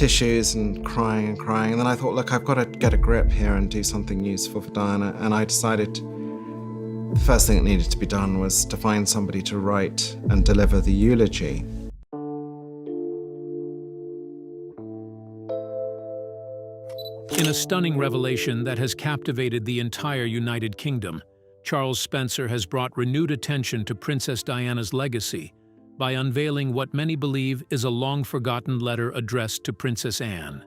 tissues and crying and crying. And then I thought, look, I've got to get a grip here and do something useful for Diana. And I decided the first thing that needed to be done was to find somebody to write and deliver the eulogy. In a stunning revelation that has captivated the entire United Kingdom, Charles Spencer has brought renewed attention to Princess Diana's legacy by unveiling what many believe is a long-forgotten letter addressed to Princess Anne.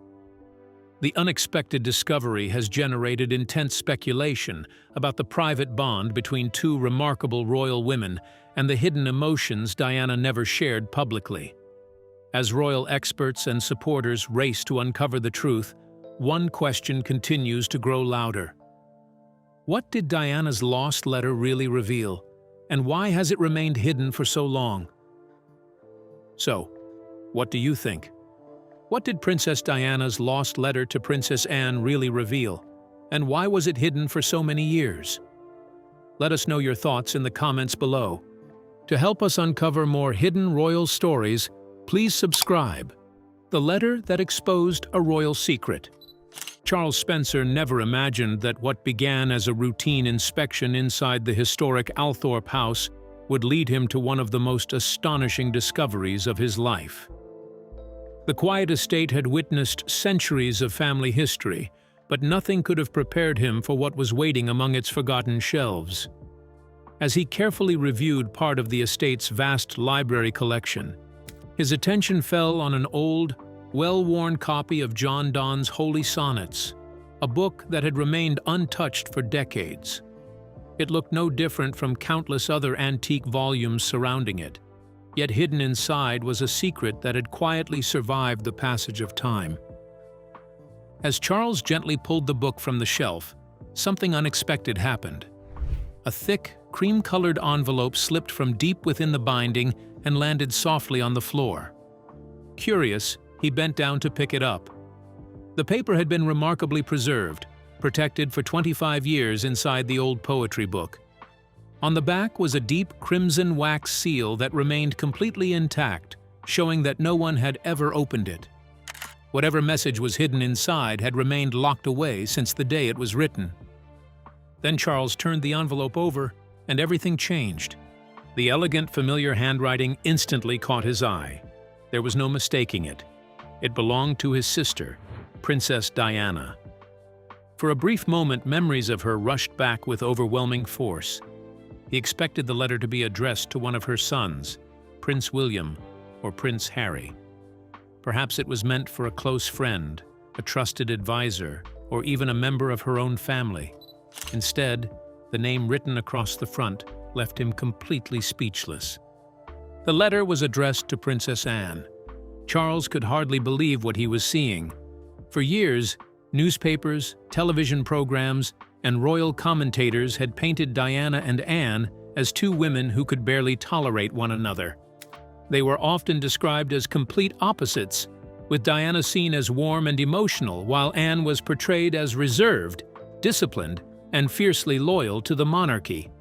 The unexpected discovery has generated intense speculation about the private bond between two remarkable royal women and the hidden emotions Diana never shared publicly. As royal experts and supporters race to uncover the truth, one question continues to grow louder. What did Diana's lost letter really reveal, and why has it remained hidden for so long? So, what do you think? What did Princess Diana's lost letter to Princess Anne really reveal, and why was it hidden for so many years? Let us know your thoughts in the comments below. To help us uncover more hidden royal stories, please subscribe. The letter that exposed a royal secret. Charles Spencer never imagined that what began as a routine inspection inside the historic Althorp house would lead him to one of the most astonishing discoveries of his life. The quiet estate had witnessed centuries of family history, but nothing could have prepared him for what was waiting among its forgotten shelves. As he carefully reviewed part of the estate's vast library collection, his attention fell on an old, well-worn copy of John Donne's Holy Sonnets, a book that had remained untouched for decades. It looked no different from countless other antique volumes surrounding it, yet hidden inside was a secret that had quietly survived the passage of time. As Charles gently pulled the book from the shelf, something unexpected happened. A thick, cream-colored envelope slipped from deep within the binding and landed softly on the floor. Curious, he bent down to pick it up. The paper had been remarkably preserved, protected for 25 years inside the old poetry book. On the back was a deep crimson wax seal that remained completely intact, showing that no one had ever opened it. Whatever message was hidden inside had remained locked away since the day it was written. Then Charles turned the envelope over, and everything changed. The elegant, familiar handwriting instantly caught his eye. There was no mistaking it. It belonged to his sister, Princess Diana. For a brief moment, memories of her rushed back with overwhelming force. He expected the letter to be addressed to one of her sons, Prince William or Prince Harry. Perhaps it was meant for a close friend, a trusted advisor, or even a member of her own family. Instead, the name written across the front left him completely speechless. The letter was addressed to Princess Anne. Charles could hardly believe what he was seeing. For years, newspapers, television programs, and royal commentators had painted Diana and Anne as two women who could barely tolerate one another. They were often described as complete opposites, with Diana seen as warm and emotional, while Anne was portrayed as reserved, disciplined, and fiercely loyal to the monarchy.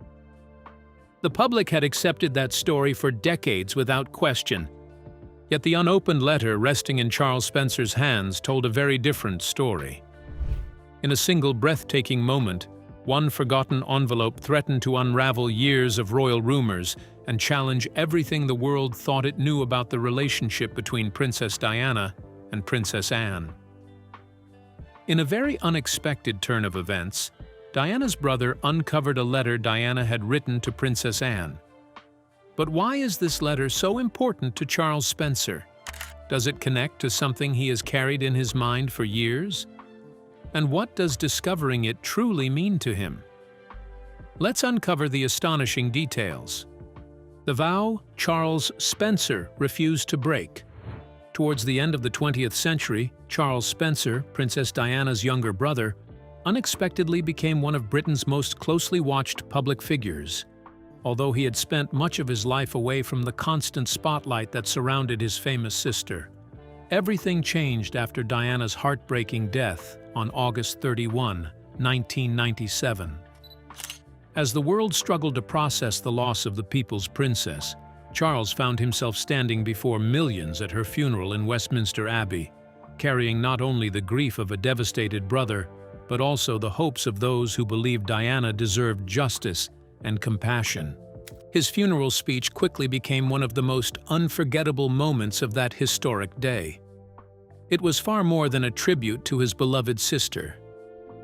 The public had accepted that story for decades without question. Yet the unopened letter resting in Charles Spencer's hands told a very different story. In a single breathtaking moment, one forgotten envelope threatened to unravel years of royal rumors and challenge everything the world thought it knew about the relationship between Princess Diana and Princess Anne. In a very unexpected turn of events, Diana's brother uncovered a letter Diana had written to Princess Anne. But why is this letter so important to Charles Spencer? Does it connect to something he has carried in his mind for years? And what does discovering it truly mean to him? Let's uncover the astonishing details. The vow Charles Spencer refused to break. Towards the end of the 20th century, Charles Spencer, Princess Diana's younger brother, unexpectedly became one of Britain's most closely watched public figures. Although he had spent much of his life away from the constant spotlight that surrounded his famous sister. Everything changed after Diana's heartbreaking death on August 31, 1997. As the world struggled to process the loss of the people's princess, Charles found himself standing before millions at her funeral in Westminster Abbey. carrying not only the grief of a devastated brother, but also the hopes of those who believed Diana deserved justice and compassion. His funeral speech quickly became one of the most unforgettable moments of that historic day. It was far more than a tribute to his beloved sister.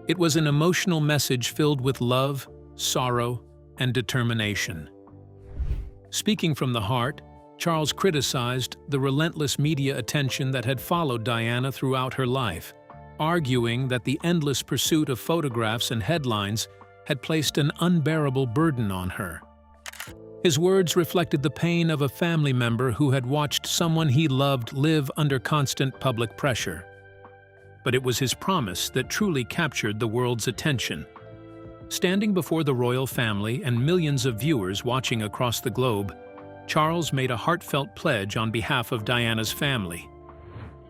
It was an emotional message filled with love, sorrow, and determination. Speaking from the heart, Charles criticized the relentless media attention that had followed Diana throughout her life, arguing that the endless pursuit of photographs and headlines had placed an unbearable burden on her. His words reflected the pain of a family member who had watched someone he loved live under constant public pressure. But it was his promise that truly captured the world's attention. Standing before the royal family and millions of viewers watching across the globe, Charles made a heartfelt pledge on behalf of Diana's family.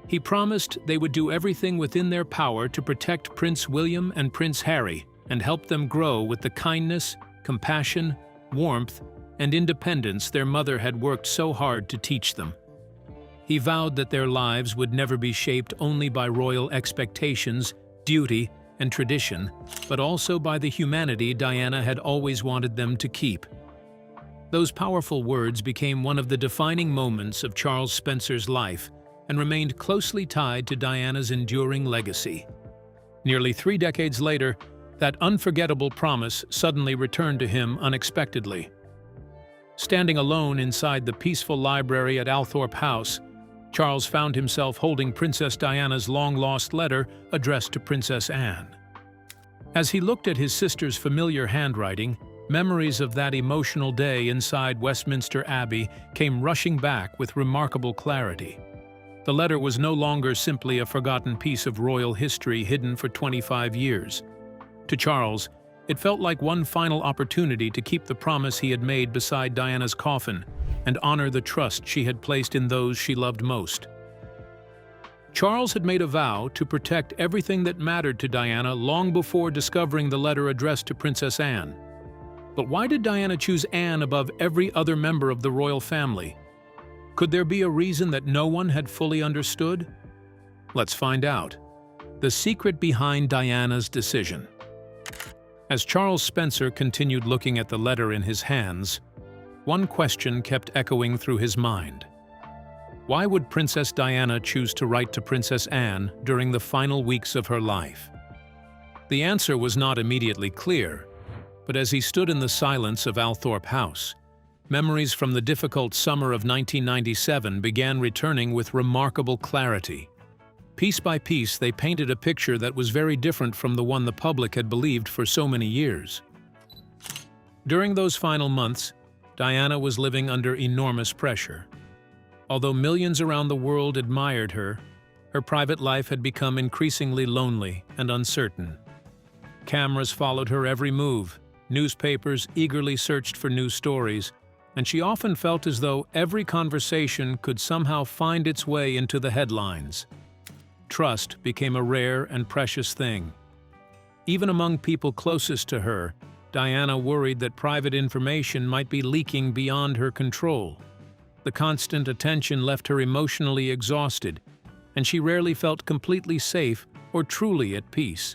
He promised they would do everything within their power to protect Prince William and Prince Harry and help them grow with the kindness, compassion, warmth, and independence their mother had worked so hard to teach them. He vowed that their lives would never be shaped only by royal expectations, duty, and tradition, but also by the humanity Diana had always wanted them to keep. Those powerful words became one of the defining moments of Charles Spencer's life and remained closely tied to Diana's enduring legacy. Nearly 3 decades later, that unforgettable promise suddenly returned to him unexpectedly. Standing alone inside the peaceful library at Althorp House, Charles found himself holding Princess Diana's long-lost letter addressed to Princess Anne. As he looked at his sister's familiar handwriting, memories of that emotional day inside Westminster Abbey came rushing back with remarkable clarity. The letter was no longer simply a forgotten piece of royal history hidden for 25 years. To Charles, it felt like one final opportunity to keep the promise he had made beside Diana's coffin and honor the trust she had placed in those she loved most. Charles had made a vow to protect everything that mattered to Diana long before discovering the letter addressed to Princess Anne. But why did Diana choose Anne above every other member of the royal family? Could there be a reason that no one had fully understood? Let's find out. The secret behind Diana's decision. As Charles Spencer continued looking at the letter in his hands, one question kept echoing through his mind. Why would Princess Diana choose to write to Princess Anne during the final weeks of her life? The answer was not immediately clear, but as he stood in the silence of Althorp House, memories from the difficult summer of 1997 began returning with remarkable clarity. Piece by piece, they painted a picture that was very different from the one the public had believed for so many years. During those final months, Diana was living under enormous pressure. Although millions around the world admired her, her private life had become increasingly lonely and uncertain. Cameras followed her every move, newspapers eagerly searched for new stories, and she often felt as though every conversation could somehow find its way into the headlines. Trust became a rare and precious thing. Even among people closest to her, Diana worried that private information might be leaking beyond her control. The constant attention left her emotionally exhausted, and she rarely felt completely safe or truly at peace.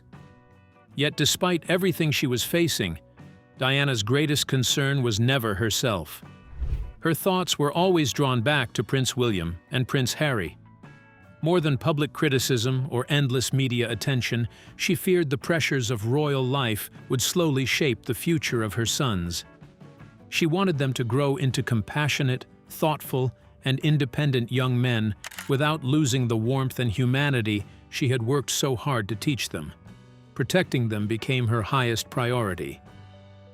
Yet despite everything she was facing, Diana's greatest concern was never herself. Her thoughts were always drawn back to Prince William and Prince Harry. More than public criticism or endless media attention, she feared the pressures of royal life would slowly shape the future of her sons. She wanted them to grow into compassionate, thoughtful, and independent young men without losing the warmth and humanity she had worked so hard to teach them. Protecting them became her highest priority.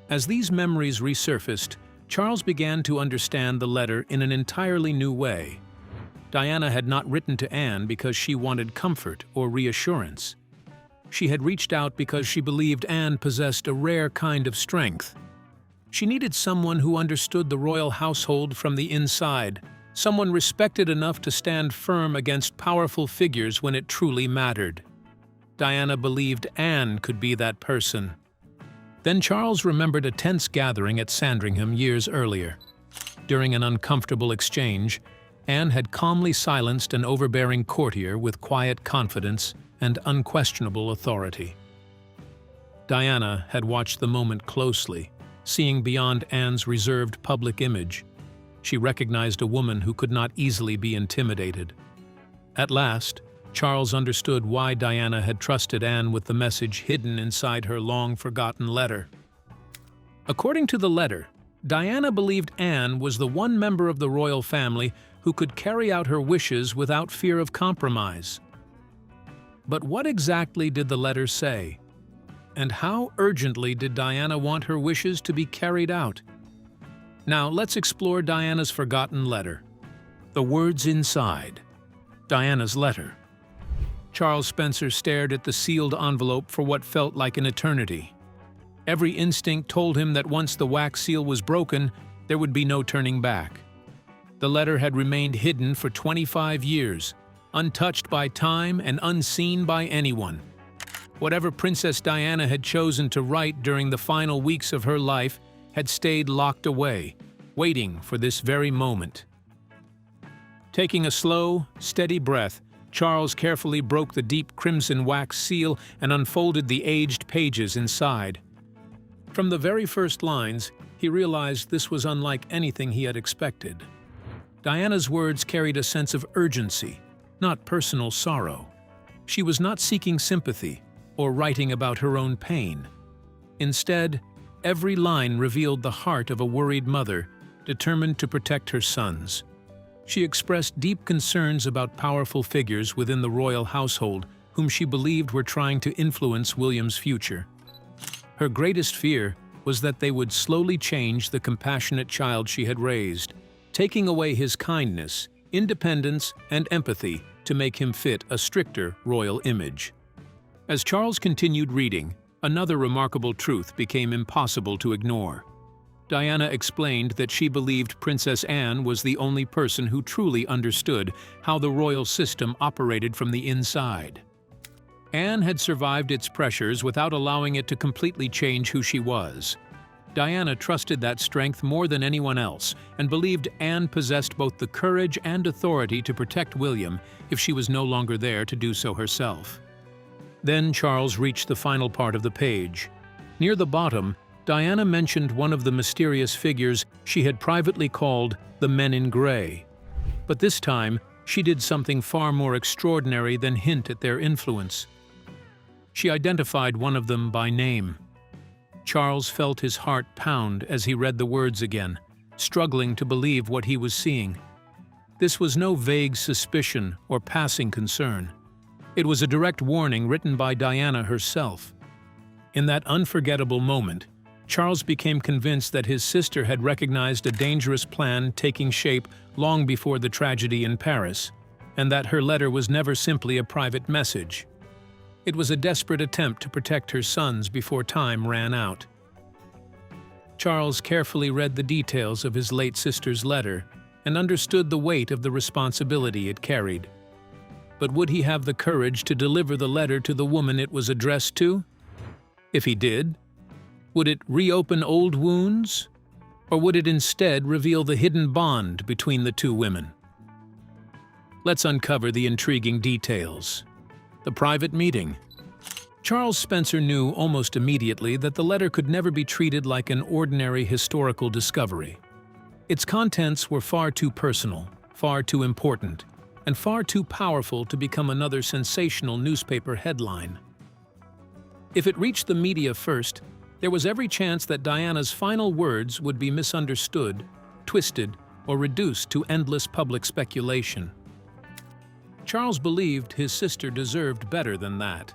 As these memories resurfaced, Charles began to understand the letter in an entirely new way. Diana had not written to Anne because she wanted comfort or reassurance. She had reached out because she believed Anne possessed a rare kind of strength. She needed someone who understood the royal household from the inside, someone respected enough to stand firm against powerful figures when it truly mattered. Diana believed Anne could be that person. Then Charles remembered a tense gathering at Sandringham years earlier. During an uncomfortable exchange, Anne had calmly silenced an overbearing courtier with quiet confidence and unquestionable authority. Diana had watched the moment closely, seeing beyond Anne's reserved public image. She recognized a woman who could not easily be intimidated. At last, Charles understood why Diana had trusted Anne with the message hidden inside her long-forgotten letter. According to the letter, Diana believed Anne was the one member of the royal family who could carry out her wishes without fear of compromise. But what exactly did the letter say? And how urgently did Diana want her wishes to be carried out? Now let's explore Diana's forgotten letter. The words inside. Diana's letter. Charles Spencer stared at the sealed envelope for what felt like an eternity. Every instinct told him that once the wax seal was broken, there would be no turning back. The letter had remained hidden for 25 years, untouched by time and unseen by anyone. Whatever Princess Diana had chosen to write during the final weeks of her life had stayed locked away, waiting for this very moment. Taking a slow, steady breath, Charles carefully broke the deep crimson wax seal and unfolded the aged pages inside. From the very first lines, he realized this was unlike anything he had expected. Diana's words carried a sense of urgency, not personal sorrow. She was not seeking sympathy or writing about her own pain. Instead, every line revealed the heart of a worried mother determined to protect her sons. She expressed deep concerns about powerful figures within the royal household whom she believed were trying to influence William's future. Her greatest fear was that they would slowly change the compassionate child she had raised, taking away his kindness, independence, and empathy to make him fit a stricter royal image. As Charles continued reading, another remarkable truth became impossible to ignore. Diana explained that she believed Princess Anne was the only person who truly understood how the royal system operated from the inside. Anne had survived its pressures without allowing it to completely change who she was. Diana trusted that strength more than anyone else and believed Anne possessed both the courage and authority to protect William if she was no longer there to do so herself. Then Charles reached the final part of the page. Near the bottom, Diana mentioned one of the mysterious figures she had privately called the Men in Grey. But this time, she did something far more extraordinary than hint at their influence. She identified one of them by name. Charles felt his heart pound as he read the words again, struggling to believe what he was seeing. This was no vague suspicion or passing concern. It was a direct warning written by Diana herself. In that unforgettable moment, Charles became convinced that his sister had recognized a dangerous plan taking shape long before the tragedy in Paris, and that her letter was never simply a private message. It was a desperate attempt to protect her sons before time ran out. Charles carefully read the details of his late sister's letter and understood the weight of the responsibility it carried. But would he have the courage to deliver the letter to the woman it was addressed to? If he did, would it reopen old wounds? Or would it instead reveal the hidden bond between the two women? Let's uncover the intriguing details. The private meeting. Charles Spencer knew almost immediately that the letter could never be treated like an ordinary historical discovery. Its contents were far too personal, far too important, and far too powerful to become another sensational newspaper headline. If it reached the media first, there was every chance that Diana's final words would be misunderstood, twisted, or reduced to endless public speculation. Charles believed his sister deserved better than that.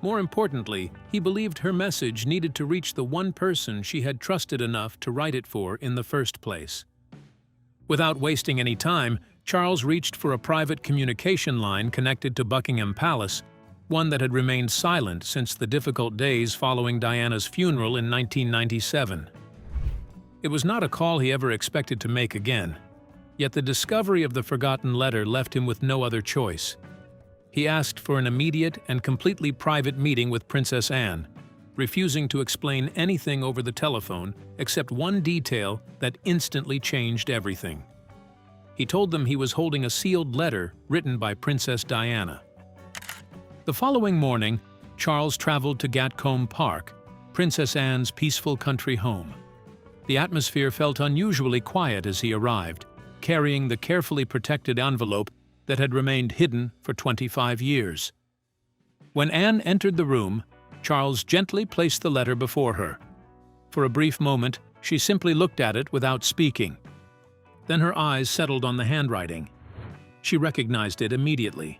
More importantly, he believed her message needed to reach the one person she had trusted enough to write it for in the first place. Without wasting any time, Charles reached for a private communication line connected to Buckingham Palace, one that had remained silent since the difficult days following Diana's funeral in 1997. It was not a call he ever expected to make again, yet the discovery of the forgotten letter left him with no other choice. He asked for an immediate and completely private meeting with Princess Anne, refusing to explain anything over the telephone except one detail that instantly changed everything. He told them he was holding a sealed letter written by Princess Diana. The following morning, Charles traveled to Gatcombe Park, Princess Anne's peaceful country home. The atmosphere felt unusually quiet as he arrived, carrying the carefully protected envelope that had remained hidden for 25 years. When Anne entered the room, Charles gently placed the letter before her. For a brief moment, she simply looked at it without speaking. Then her eyes settled on the handwriting. She recognized it immediately.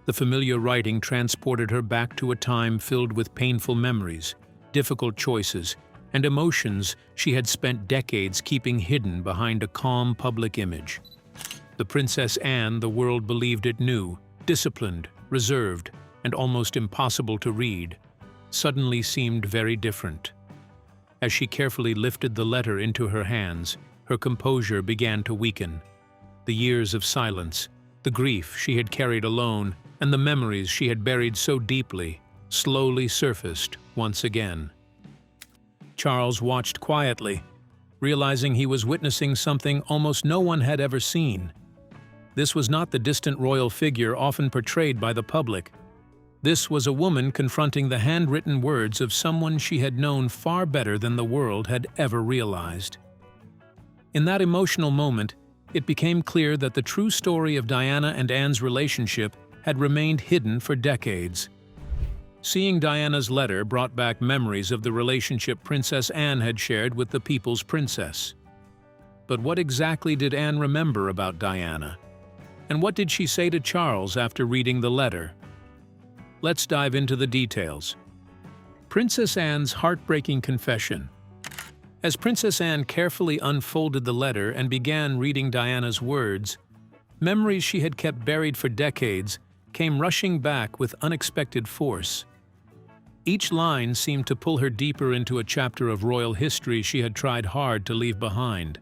The familiar writing transported her back to a time filled with painful memories, difficult choices, and emotions she had spent decades keeping hidden behind a calm public image. The Princess Anne the world believed it knew, disciplined, reserved, and almost impossible to read, suddenly seemed very different. As she carefully lifted the letter into her hands, her composure began to weaken. The years of silence, the grief she had carried alone, and the memories she had buried so deeply, slowly surfaced once again. Charles watched quietly, realizing he was witnessing something almost no one had ever seen. This was not the distant royal figure often portrayed by the public. This was a woman confronting the handwritten words of someone she had known far better than the world had ever realized. In that emotional moment, it became clear that the true story of Diana and Anne's relationship had remained hidden for decades. Seeing Diana's letter brought back memories of the relationship Princess Anne had shared with the people's princess. But what exactly did Anne remember about Diana? And what did she say to Charles after reading the letter? Let's dive into the details. Princess Anne's heartbreaking confession. As Princess Anne carefully unfolded the letter and began reading Diana's words, memories she had kept buried for decades came rushing back with unexpected force. Each line seemed to pull her deeper into a chapter of royal history she had tried hard to leave behind.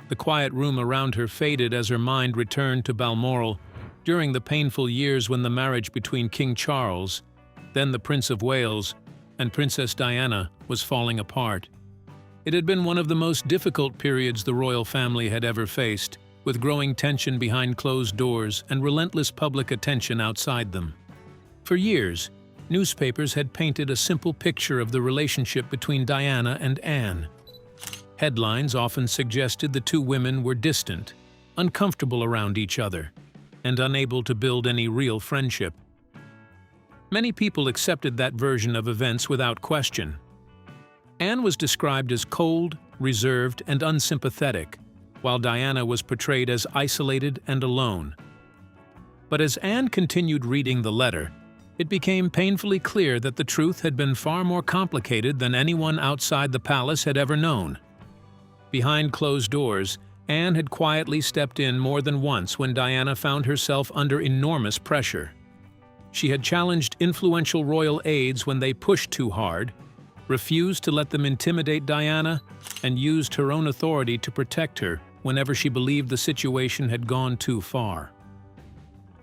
The quiet room around her faded as her mind returned to Balmoral during the painful years when the marriage between King Charles, then the Prince of Wales, and Princess Diana was falling apart. It had been one of the most difficult periods the royal family had ever faced, with growing tension behind closed doors and relentless public attention outside them. For years, newspapers had painted a simple picture of the relationship between Diana and Anne. Headlines often suggested the two women were distant, uncomfortable around each other, and unable to build any real friendship. Many people accepted that version of events without question. Anne was described as cold, reserved, and unsympathetic, while Diana was portrayed as isolated and alone. But as Anne continued reading the letter, it became painfully clear that the truth had been far more complicated than anyone outside the palace had ever known. Behind closed doors, Anne had quietly stepped in more than once when Diana found herself under enormous pressure. She had challenged influential royal aides when they pushed too hard, refused to let them intimidate Diana, and used her own authority to protect her whenever she believed the situation had gone too far.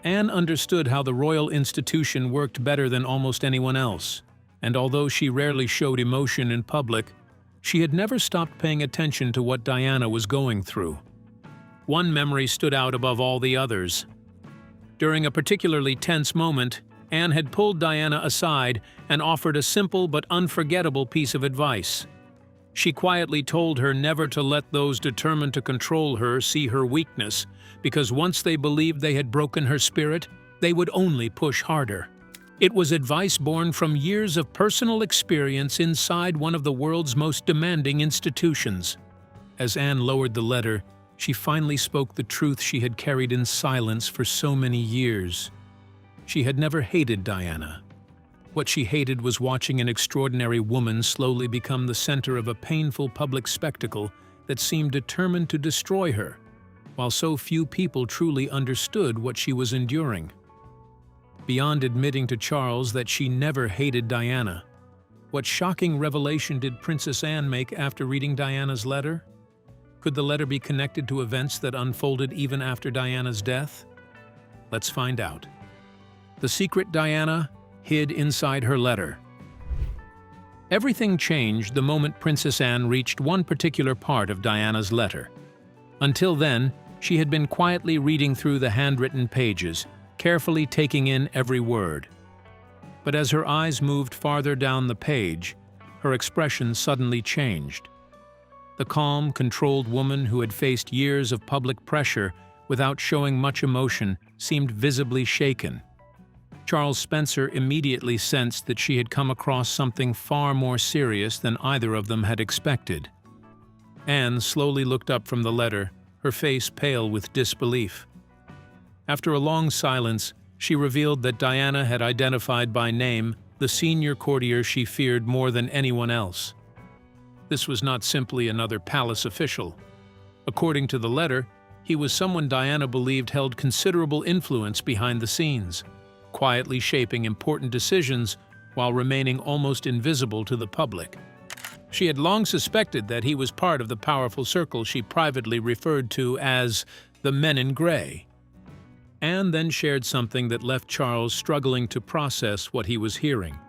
Anne understood how the royal institution worked better than almost anyone else, and although she rarely showed emotion in public, she had never stopped paying attention to what Diana was going through. One memory stood out above all the others. During a particularly tense moment, Anne had pulled Diana aside and offered a simple but unforgettable piece of advice. She quietly told her never to let those determined to control her see her weakness, because once they believed they had broken her spirit, they would only push harder. It was advice born from years of personal experience inside one of the world's most demanding institutions. As Anne lowered the letter, she finally spoke the truth she had carried in silence for so many years. She had never hated Diana. What she hated was watching an extraordinary woman slowly become the center of a painful public spectacle that seemed determined to destroy her, while so few people truly understood what she was enduring. Beyond admitting to Charles that she never hated Diana, what shocking revelation did Princess Anne make after reading Diana's letter? Could the letter be connected to events that unfolded even after Diana's death? Let's find out. The secret Diana hid inside her letter. Everything changed the moment Princess Anne reached one particular part of Diana's letter. Until then, She had been quietly reading through the handwritten pages, carefully taking in every word. But as her eyes moved farther down the page, her expression suddenly changed. The calm, controlled woman who had faced years of public pressure without showing much emotion seemed visibly shaken. Charles Spencer immediately sensed that she had come across something far more serious than either of them had expected. Anne slowly looked up from the letter, her face pale with disbelief. After a long silence, she revealed that Diana had identified by name the senior courtier she feared more than anyone else. This was not simply another palace official. According to the letter, he was someone Diana believed held considerable influence behind the scenes, quietly shaping important decisions while remaining almost invisible to the public. She had long suspected that he was part of the powerful circle she privately referred to as the Men in Grey. Anne then shared something that left Charles struggling to process what he was hearing.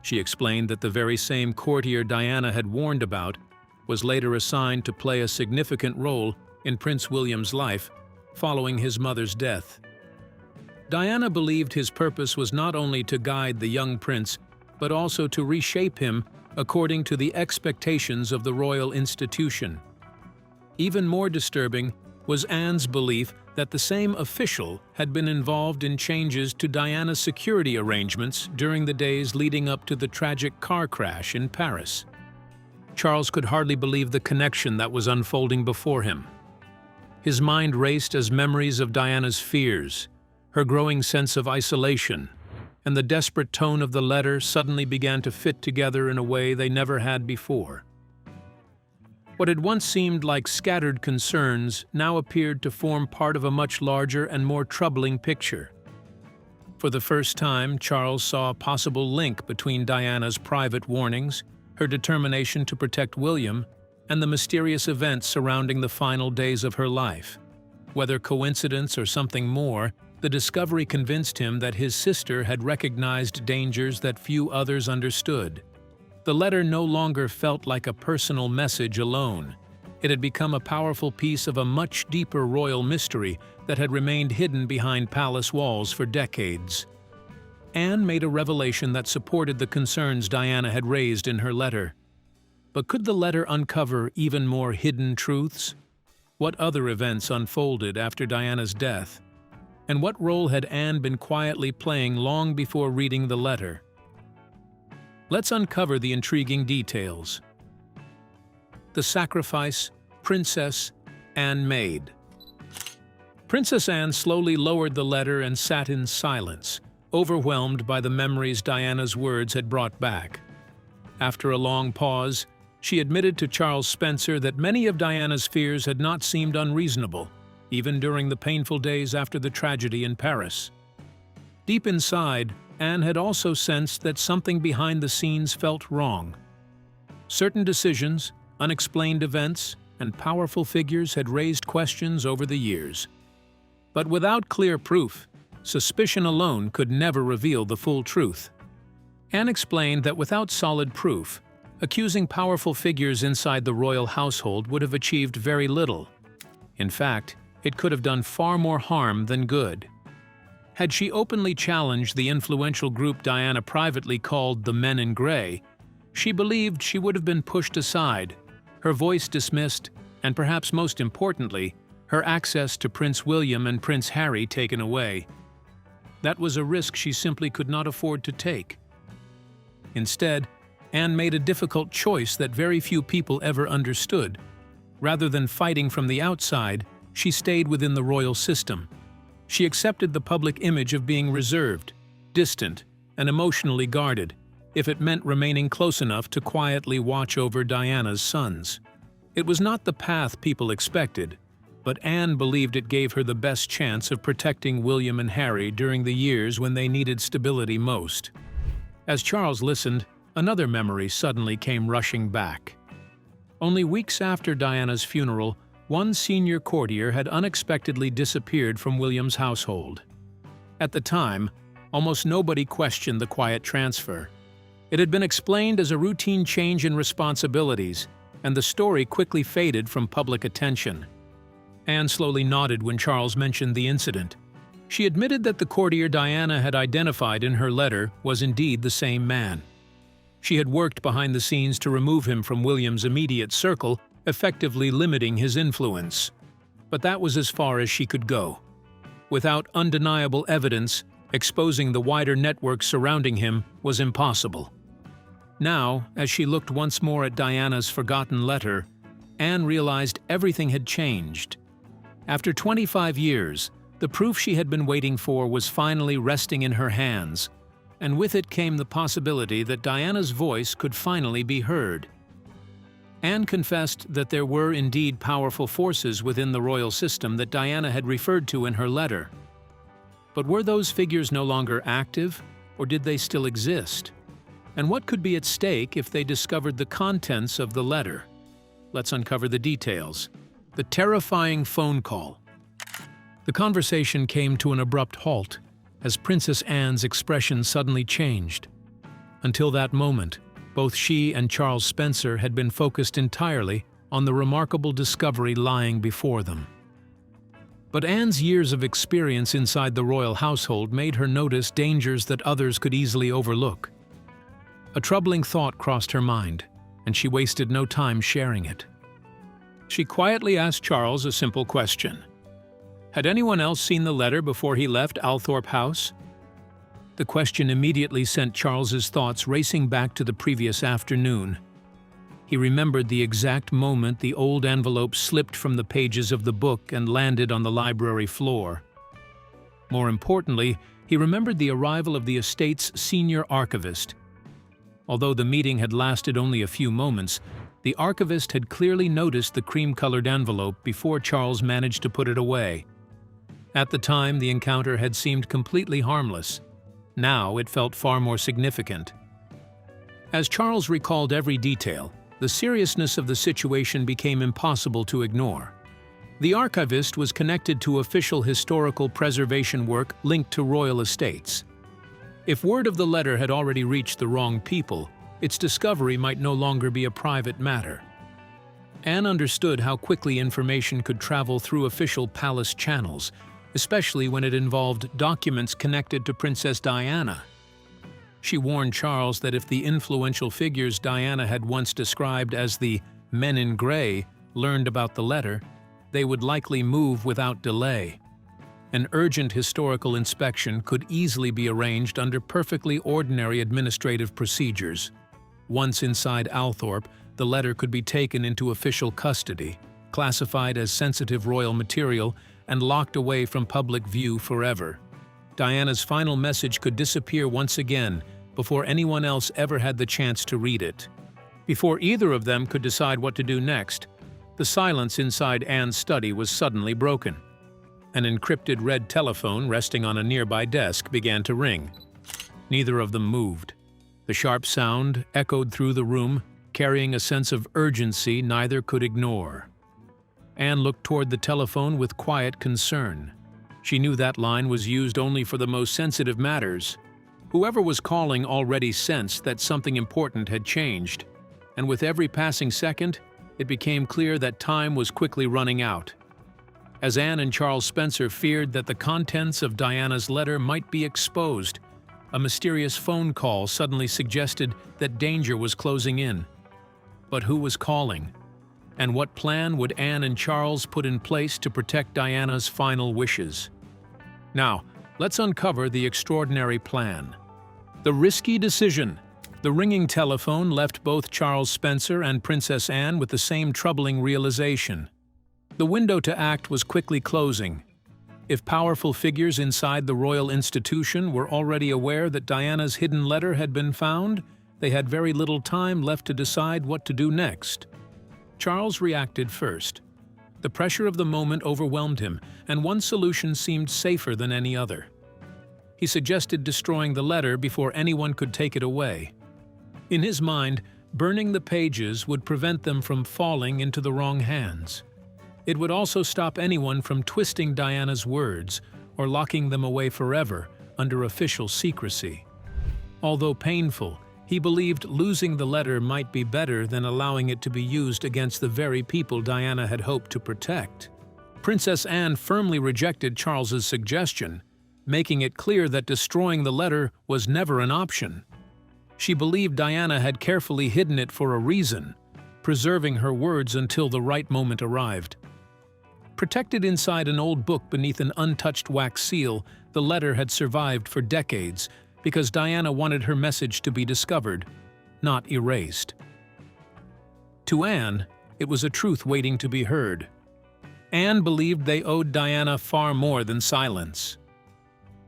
She explained that the very same courtier Diana had warned about was later assigned to play a significant role in Prince William's life following his mother's death. Diana believed his purpose was not only to guide the young prince, but also to reshape him according to the expectations of the royal institution. Even more disturbing was Anne's belief that the same official had been involved in changes to Diana's security arrangements during the days leading up to the tragic car crash in Paris. Charles could hardly believe the connection that was unfolding before him. His mind raced as memories of Diana's fears, her growing sense of isolation, and the desperate tone of the letter suddenly began to fit together in a way they never had before. What had once seemed like scattered concerns now appeared to form part of a much larger and more troubling picture. For the first time, Charles saw a possible link between Diana's private warnings, her determination to protect William, and the mysterious events surrounding the final days of her life. Whether coincidence or something more, the discovery convinced him that his sister had recognized dangers that few others understood. The letter no longer felt like a personal message alone. It had become a powerful piece of a much deeper royal mystery that had remained hidden behind palace walls for decades. Anne made a revelation that supported the concerns Diana had raised in her letter. But could the letter uncover even more hidden truths? What other events unfolded after Diana's death? And what role had Anne been quietly playing long before reading the letter? Let's uncover the intriguing details. The sacrifice Princess Anne made. Princess Anne slowly lowered the letter and sat in silence, overwhelmed by the memories Diana's words had brought back. After a long pause, she admitted to Charles Spencer that many of Diana's fears had not seemed unreasonable, even during the painful days after the tragedy in Paris. Deep inside, Anne had also sensed that something behind the scenes felt wrong. Certain decisions, unexplained events, and powerful figures had raised questions over the years. But without clear proof, suspicion alone could never reveal the full truth. Anne explained that without solid proof, accusing powerful figures inside the royal household would have achieved very little. In fact, it could have done far more harm than good. Had she openly challenged the influential group Diana privately called the Men in Grey, she believed she would have been pushed aside, her voice dismissed, and perhaps most importantly, her access to Prince William and Prince Harry taken away. That was a risk she simply could not afford to take. Instead, Anne made a difficult choice that very few people ever understood. Rather than fighting from the outside, she stayed within the royal system. She accepted the public image of being reserved, distant, and emotionally guarded, if it meant remaining close enough to quietly watch over Diana's sons. It was not the path people expected, but Anne believed it gave her the best chance of protecting William and Harry during the years when they needed stability most. As Charles listened, another memory suddenly came rushing back. Only weeks after Diana's funeral, one senior courtier had unexpectedly disappeared from William's household. At the time, almost nobody questioned the quiet transfer. It had been explained as a routine change in responsibilities, and the story quickly faded from public attention. Anne slowly nodded when Charles mentioned the incident. She admitted that the courtier Diana had identified in her letter was indeed the same man. She had worked behind the scenes to remove him from William's immediate circle, effectively limiting his influence. But that was as far as she could go. Without undeniable evidence, exposing the wider network surrounding him was impossible. Now, as she looked once more at Diana's forgotten letter, Anne realized everything had changed. After 25 years, the proof she had been waiting for was finally resting in her hands, and with it came the possibility that Diana's voice could finally be heard. Anne confessed that there were indeed powerful forces within the royal system that Diana had referred to in her letter. But were those figures no longer active, or did they still exist? And what could be at stake if they discovered the contents of the letter? Let's uncover the details. The terrifying phone call. The conversation came to an abrupt halt as Princess Anne's expression suddenly changed. Until that moment, both she and Charles Spencer had been focused entirely on the remarkable discovery lying before them. But Anne's years of experience inside the royal household made her notice dangers that others could easily overlook. A troubling thought crossed her mind, and she wasted no time sharing it. She quietly asked Charles a simple question. Had anyone else seen the letter before he left Althorp House? The question immediately sent Charles's thoughts racing back to the previous afternoon. He remembered the exact moment the old envelope slipped from the pages of the book and landed on the library floor. More importantly, he remembered the arrival of the estate's senior archivist. Although the meeting had lasted only a few moments, the archivist had clearly noticed the cream-colored envelope before Charles managed to put it away. At the time, the encounter had seemed completely harmless. Now it felt far more significant. As Charles recalled every detail, the seriousness of the situation became impossible to ignore. The archivist was connected to official historical preservation work linked to royal estates. If word of the letter had already reached the wrong people, its discovery might no longer be a private matter. Anne understood how quickly information could travel through official palace channels, especially when it involved documents connected to Princess Diana. She warned Charles that if the influential figures Diana had once described as the men in gray learned about the letter, they would likely move without delay. An urgent historical inspection could easily be arranged under perfectly ordinary administrative procedures. Once inside Althorp, the letter could be taken into official custody, classified as sensitive royal material, and locked away from public view forever. Diana's final message could disappear once again before anyone else ever had the chance to read it. Before either of them could decide what to do next, the silence inside Anne's study was suddenly broken. An encrypted red telephone resting on a nearby desk began to ring. Neither of them moved. The sharp sound echoed through the room, carrying a sense of urgency neither could ignore. Anne looked toward the telephone with quiet concern. She knew that line was used only for the most sensitive matters. Whoever was calling already sensed that something important had changed, and with every passing second, it became clear that time was quickly running out. As Anne and Charles Spencer feared that the contents of Diana's letter might be exposed, a mysterious phone call suddenly suggested that danger was closing in. But who was calling? And what plan would Anne and Charles put in place to protect Diana's final wishes? Now, let's uncover the extraordinary plan. The risky decision. The ringing telephone left both Charles Spencer and Princess Anne with the same troubling realization. The window to act was quickly closing. If powerful figures inside the royal institution were already aware that Diana's hidden letter had been found, they had very little time left to decide what to do next. Charles reacted first. The pressure of the moment overwhelmed him, and one solution seemed safer than any other. He suggested destroying the letter before anyone could take it away. In his mind, burning the pages would prevent them from falling into the wrong hands. It would also stop anyone from twisting Diana's words or locking them away forever under official secrecy. Although painful, he believed losing the letter might be better than allowing it to be used against the very people Diana had hoped to protect. Princess Anne firmly rejected Charles's suggestion, making it clear that destroying the letter was never an option. She believed Diana had carefully hidden it for a reason, preserving her words until the right moment arrived. Protected inside an old book beneath an untouched wax seal, the letter had survived for decades because Diana wanted her message to be discovered, not erased. To Anne, it was a truth waiting to be heard. Anne believed they owed Diana far more than silence.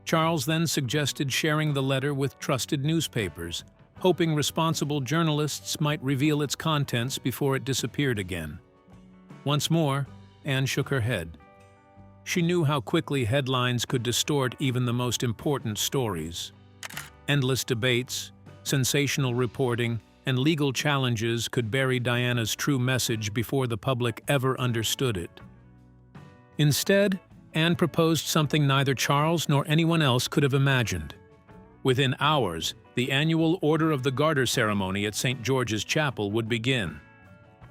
Charles then suggested sharing the letter with trusted newspapers, hoping responsible journalists might reveal its contents before it disappeared again. Once more, Anne shook her head. She knew how quickly headlines could distort even the most important stories. Endless debates, sensational reporting, and legal challenges could bury Diana's true message before the public ever understood it. Instead, Anne proposed something neither Charles nor anyone else could have imagined. Within hours, the annual Order of the Garter ceremony at St. George's Chapel would begin.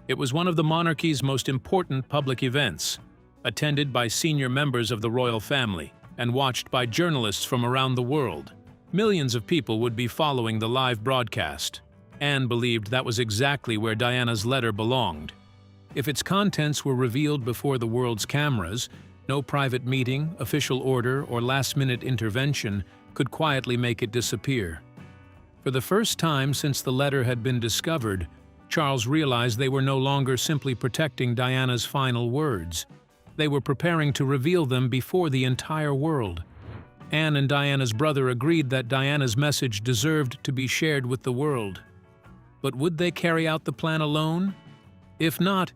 It was one of the monarchy's most important public events, attended by senior members of the royal family and watched by journalists from around the world. Millions of people would be following the live broadcast. Anne believed that was exactly where Diana's letter belonged. If its contents were revealed before the world's cameras, no private meeting, official order, or last-minute intervention could quietly make it disappear. For the first time since the letter had been discovered, Charles realized they were no longer simply protecting Diana's final words. They were preparing to reveal them before the entire world. Anne and Diana's brother agreed that Diana's message deserved to be shared with the world. But would they carry out the plan alone? If not,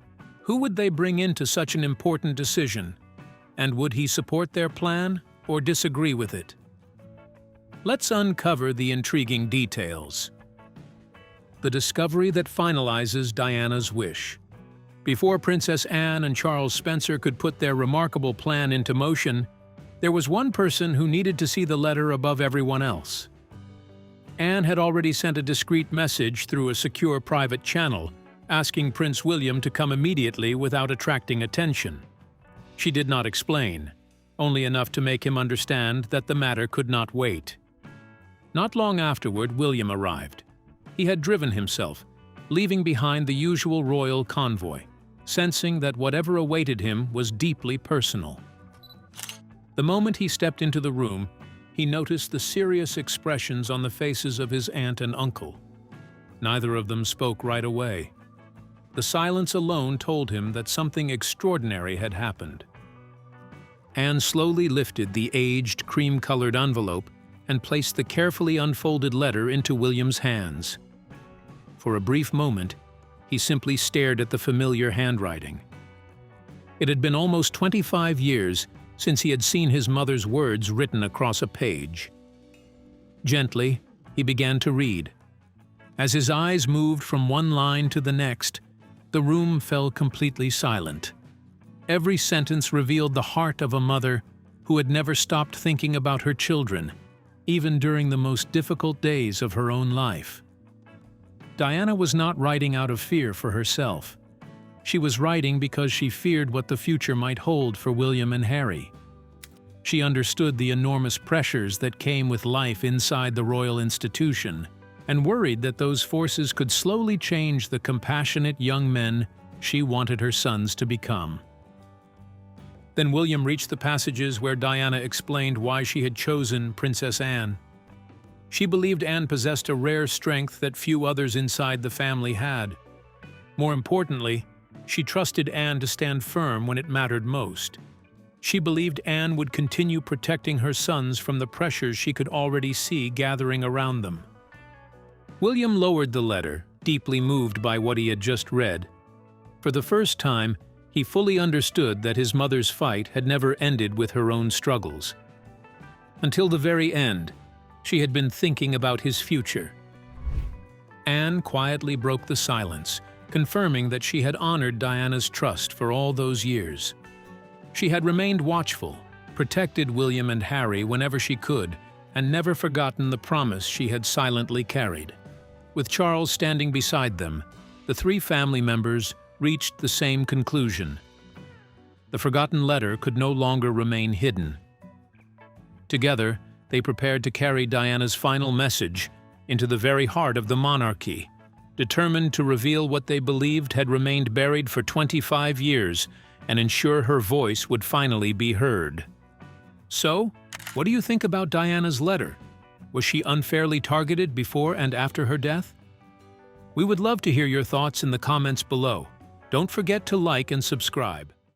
who would they bring into such an important decision? And would he support their plan or disagree with it? Let's uncover the intriguing details. The discovery that finalizes Diana's wish. Before Princess Anne and Charles Spencer could put their remarkable plan into motion, there was one person who needed to see the letter above everyone else. Anne had already sent a discreet message through a secure private channel, asking Prince William to come immediately without attracting attention. She did not explain, only enough to make him understand that the matter could not wait. Not long afterward, William arrived. He had driven himself, leaving behind the usual royal convoy, sensing that whatever awaited him was deeply personal. The moment he stepped into the room, he noticed the serious expressions on the faces of his aunt and uncle. Neither of them spoke right away. The silence alone told him that something extraordinary had happened. Anne slowly lifted the aged, cream-colored envelope and placed the carefully unfolded letter into William's hands. For a brief moment, he simply stared at the familiar handwriting. It had been almost 25 years since he had seen his mother's words written across a page. Gently, he began to read. As his eyes moved from one line to the next, the room fell completely silent. Every sentence revealed the heart of a mother who had never stopped thinking about her children, even during the most difficult days of her own life. Diana was not writing out of fear for herself. She was writing because she feared what the future might hold for William and Harry. She understood the enormous pressures that came with life inside the royal institution, and worried that those forces could slowly change the compassionate young men she wanted her sons to become. Then William reached the passages where Diana explained why she had chosen Princess Anne. She believed Anne possessed a rare strength that few others inside the family had. More importantly, she trusted Anne to stand firm when it mattered most. She believed Anne would continue protecting her sons from the pressures she could already see gathering around them. William lowered the letter, deeply moved by what he had just read. For the first time, he fully understood that his mother's fight had never ended with her own struggles. Until the very end, she had been thinking about his future. Anne quietly broke the silence, confirming that she had honored Diana's trust for all those years. She had remained watchful, protected William and Harry whenever she could, and never forgotten the promise she had silently carried. With Charles standing beside them, the three family members reached the same conclusion. The forgotten letter could no longer remain hidden. Together, they prepared to carry Diana's final message into the very heart of the monarchy, determined to reveal what they believed had remained buried for 25 years and ensure her voice would finally be heard. So, what do you think about Diana's letter? Was she unfairly targeted before and after her death? We would love to hear your thoughts in the comments below. Don't forget to like and subscribe.